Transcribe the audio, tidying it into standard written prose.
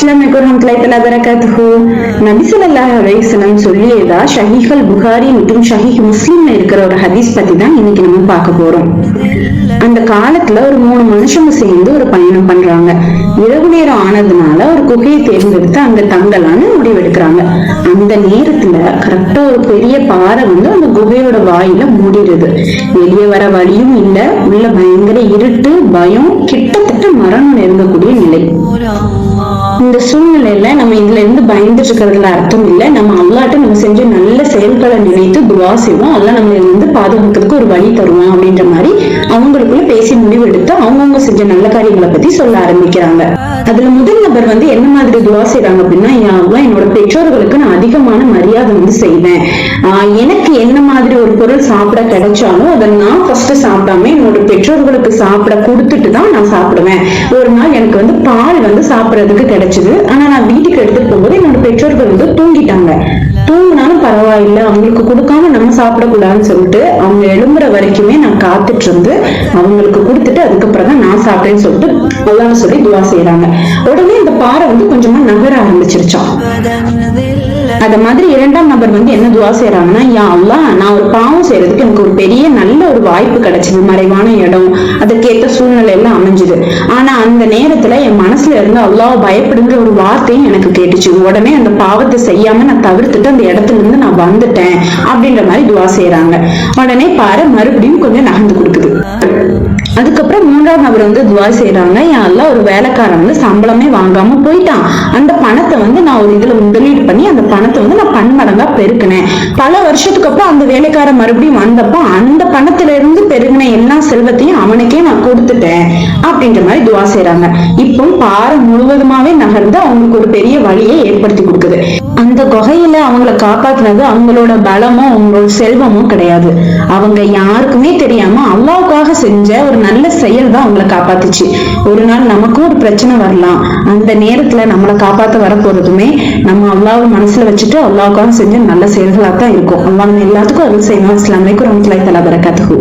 அஸ்ஸலாமு வரகாத்துஹு. நபி ஸல்லல்லாஹு அலைஹி வஸல்லம் சொல்லியதா ஷஹீஹுல் புகாரி மற்றும் ஷஹீஹ் முஸ்லிம்ல இருக்கிற ஒரு ஹதீஸ் பத்தி தான் இன்னைக்கு நம்ம பார்க்க போறோம். அந்த காலத்துல ஒரு 3 மனுஷங்க சேர்ந்து ஒரு பயணம் பண்றாங்க. இரவு நேரம் ஆனதுனால ஒரு குகையை தேர்ந்தெடுத்து அங்க தங்கலான்னு முடிவெடுக்கிறாங்க. அந்த நேரத்துல கரெக்டா ஒரு பெரிய பாறை அந்த குகையோட வாயில மூடிடுது. வெளியே வர வழியும் இல்ல, உள்ள பயங்கர இருட்டு, பயம், கிட்டத்தட்ட மரணம் நெருங்கக்கூடிய நிலை. இந்த சூழ்நிலையில நம்ம இதுல இருந்து பயந்துட்டு இருக்கிறதுல அர்த்தம் இல்ல. நம்ம அல்லாட்ட நம்ம செஞ்ச நல்ல செயல்களை நினைத்து துவா செய்வோம். அல்ல நம்ம இருந்து பாதுகாக்கிறதுக்கு ஒரு வழி தருவோம் அப்படின்ற மாதிரி அவங்களுக்குள்ள பேசி முடிவெடுத்து அவங்கவுங்க செஞ்ச நல்ல காரியங்களை பத்தி சொல்ல ஆரம்பிக்கிறாங்க. அதுல முதல் நபர் என்ன மாதிரி துவா செய்யறாங்க அப்படின்னா, என்னோட பெற்றோர்களுக்கு நான் அதிகமான மரியாதை செய்வேன். எனக்கு என்ன மாதிரி ஒரு பொருள் சாப்பிட கிடைச்சாலும் அதை நான் ஃபர்ஸ்ட் சாப்பிடாம என்னோட பெற்றோர்களுக்கு சாப்பிட கொடுத்துட்டு தான் நான் சாப்பிடுவேன். ஒரு நாள் எனக்கு பால் சாப்பிடறதுக்கு கிடைச்சது. ஆனா நான் வீட்டுக்கு எடுத்துட்டு போகும்போது என்னோட பெற்றோர்கள் தூங்கிட்டாங்க. தூங்கினாலும் பரவாயில்ல, அவங்களுக்கு கொடுக்காம நம்ம சாப்பிடக்கூடாதுன்னு சொல்லிட்டு அவங்க எழும்புற வரைக்குமே நான் காத்துட்டு இருந்து அவங்களுக்கு கொடுத்துட்டு அதுக்கப்புறம் தான் நான் சாப்பிட்டேன்னு சொல்லிட்டு அல்லாஹ் சொல்லி துவா செய்யறாங்க. உடனே இந்த பாறை கொஞ்சமா நகர ஆரம்பிச்சிருச்சான். அத மாதிரி இரண்டாம் நபர் என்ன துவா செய்யறாங்கன்னா, யா அல்லாஹ், நான் ஒரு பாவம் செய்யறதுக்கு எனக்கு ஒரு பெரிய நல்ல ஒரு வாய்ப்பு கிடைச்சது. மறைவான இடம், அதுக்கேற்ற சூழ்நிலை எல்லாம் அமைஞ்சுது. ஆனா அந்த நேரத்துல என் மனசுல இருந்து அல்லாஹ் பயப்படுங்கிற ஒரு வார்த்தையும் எனக்கு கேட்டுச்சு. உடனே அந்த பாவத்தை செய்யாம நான் தவிர்த்துட்டு அந்த இடத்துல இருந்து நான் வந்துட்டேன் அப்படின்ற மாதிரி துவா செய்யறாங்க. உடனே பாரு மறுபடியும் கொஞ்சம் நகர்ந்து கொடுக்குது. அதுக்கப்புறம் மூன்றாம் நபர் துவா செய்யறாங்க, என் அல்லாஹ், ஒரு வேலைக்காரன் சம்பளமே வாங்காம போயிட்டான். அந்த பணத்தை நான் ஒரு இதுல முதலீடு பண்ணி அந்த பணத்தை நான் பன்மடங்கா பெருக்கினேன். பல வருஷத்துக்கு அப்புறம் அந்த வேலைக்காரன் மறுபடியும் வந்தப்போ அந்த பணத்துல இருந்து பெருகின எல்லா செல்வத்தையும் அவனுக்கே நான் கொடுத்துட்டேன் அப்படின்ற மாதிரி துவா செய்யறாங்க. இப்போ பாறை முழுவதுமாவே நகர்ந்து அவங்களுக்கு ஒரு பெரிய வழியை ஏற்படுத்தி கொடுக்குது. அந்த குகையில அவங்களை காப்பாத்தினது அவங்களோட பலமோ அவங்களோட செல்வமோ கிடையாது. அவங்க யாருக்குமே தெரியாம அல்லாஹ்வுக்காக செஞ்ச ஒரு நல்ல செயல் தான் அவங்களை காப்பாத்துச்சு. ஒரு நாள் நமக்கும் ஒரு பிரச்சனை வரலாம். அந்த நேரத்துல நம்மளை காப்பாத்த வரப்போறதுமே நம்ம அல்லாஹ்வை மனசுல வச்சுட்டு அல்லாஹ்வுக்காக செஞ்ச நல்ல செயல்களா தான் இருக்கும். அல்லாஹ் எல்லாத்துக்கும் அருள் செய்யணும். அஸ்ஸலாமு அலைக்கும் வரஹ்மத்துல்லாஹி வபரகாத்துஹு.